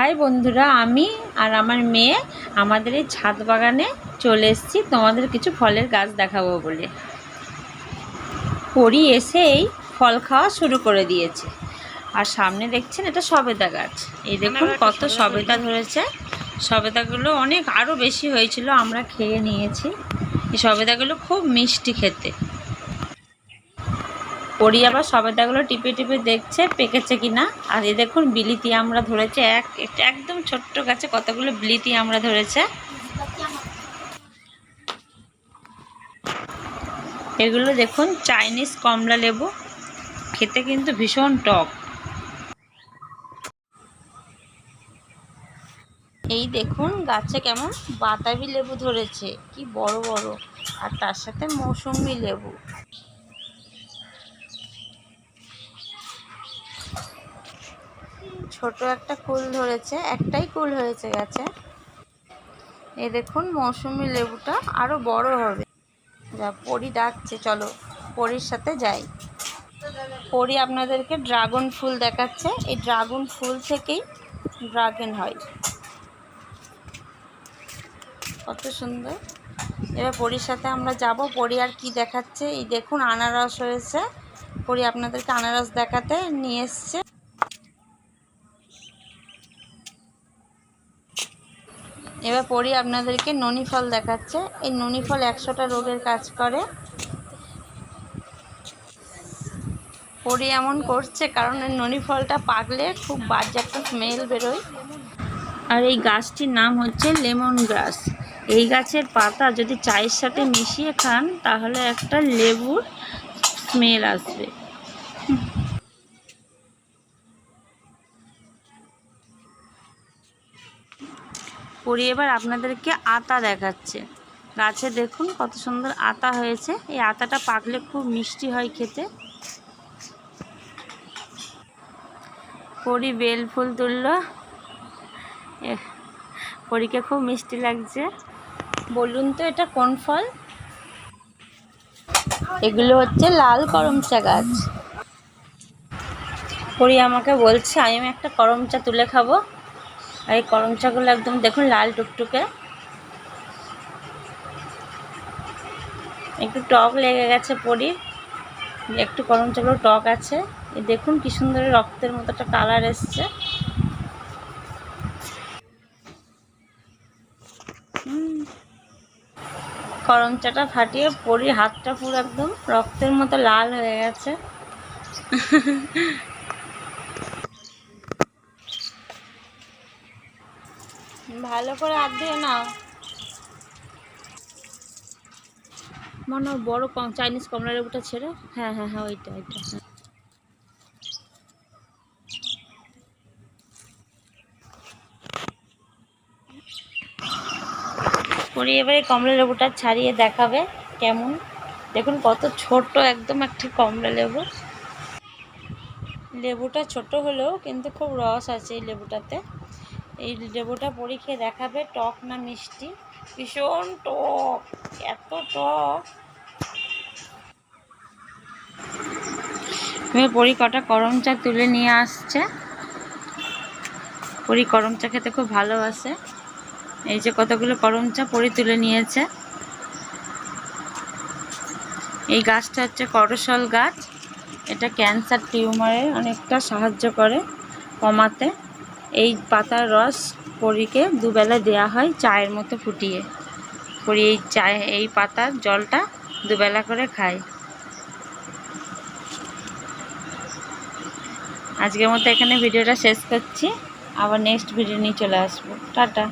High বন্ধুরা, আমি আর আমার মেয়ে আমাদের এই ছাদ বাগানে চলে এসেছি তোমাদের কিছু ফলের গাছ দেখাবো বলে। পরি এসেই ফল খাওয়া শুরু করে দিয়েছে। আর সামনে দেখছেন এটা সবেদা গাছ। এই দেখুন কত সবেদা ধরেছে। সবেদাগুলো অনেক আরও বেশি হয়েছিল, আমরা খেয়ে নিয়েছি। এই সবেদাগুলো খুব মিষ্টি খেতে। পরি আবার সবেদাগুলো টিপে টিপে দেখছে পেকেছে কিনা। আর এই দেখুন বিলিতি আমড়া ধরেছে, একদম ছোট্ট গাছে কতগুলো বিলিতি আমড়া ধরেছে। এগুলো দেখুন চাইনিজ কমলা লেবু, খেতে কিন্তু ভীষণ টক। এই দেখুন গাছে কেমন বাতাবি লেবু ধরেছে, কি বড় বড়, আর তার সাথে মৌসুমী লেবু। ছোট একটা কুল ধরেছে, একটাই কুল হয়েছে গাছে। এই দেখুন মৌসুমী লেবুটা আরো বড় হবে। যা পরি ডাকছে, চলো পরির সাথে যাই। পরি আপনাদেরকে ড্রাগন ফুল দেখাচ্ছে। এই ড্রাগন ফুল থেকেই ড্রাগন হয়, কত সুন্দর। এবার পরির সাথে আমরা যাব। পরি আর কি দেখাচ্ছে, এই দেখুন আনারস হয়েছে। পরি আপনাদেরকে আনারস দেখাতে নিয়ে এসছে। এবার পরি আপনাদেরকে ননি ফল দেখাচ্ছে। এই ননি ফল 100টা রোগের কাজ করে। পরি এমন করছে কারণ এই ননি ফলটা পাকলে খুব বাজে একটা স্মেল বেরোয়। আর এই গাছটির নাম হচ্ছে লেমন গ্রাস। এই গাছের পাতা যদি চায়ের সাথে মিশিয়ে খান তাহলে একটা লেবুর স্মেল আসবে। পরি এবার আপনাদেরকে আতা দেখাচ্ছে। গাছে দেখুন কত সুন্দর আতা হয়েছে। এই আতাটা পাকলে খুব মিষ্টি হয় খেতে। পরি বেল ফুল তুলল, পরীকে খুব মিষ্টি লাগছে। বলুন তো এটা কোন ফল? এগুলো হচ্ছে লাল করমচা গাছ। পরি আমাকে বলছে আমি একটা করমচা তুলে খাবো। আর এই করমচাগুলো একদম দেখুন লাল টুকটুকে, একটু টক লেগে গেছে পরির, একটু করমচাগুলো টক আছে। এই দেখুন কি সুন্দর রক্তের মতো একটা কালার এসছে। করমচাটা ফাটিয়ে পরির হাতটা পুরো একদম রক্তের মতো লাল হয়ে গেছে। ভালো করে হাত দিয়ে নাও। মনে বড় চাইনিজ কমলা লেবুটা ছেড়ে, হ্যাঁ হ্যাঁ হ্যাঁ ওইটা ওইটা। হ্যাঁ পরি এবারে কমলা লেবুটা ছাড়িয়ে দেখাবে কেমন। দেখুন কত ছোট একদম একটি কমলা লেবু। লেবুটা ছোট হলেও কিন্তু খুব রস আছে এই লেবুটাতে। এই লেবুটা পরি খেয়ে দেখাবে টক না মিষ্টি। ভীষণ টক, এত টক। পরি কটা করমচা তুলে নিয়ে আসছে। পরি করমচা খেতে খুব ভালোবাসে। এই যে কতগুলো করমচা পরি তুলে নিয়েছে। এই গাছটা হচ্ছে করসল গাছ। এটা ক্যান্সার টিউমারে অনেকটা সাহায্য করে কমাতে। এই পাতার রস পরিকে দুবেলা দেয়া হয় চায়ের মতো ফুটিয়ে। পরি এই পাতার জলটা দুবেলা করে খায়। আজকের মতো এখানে ভিডিওটা শেষ করছি। আবার নেক্সট ভিডিও নিয়ে চলে আসবো। টাটা।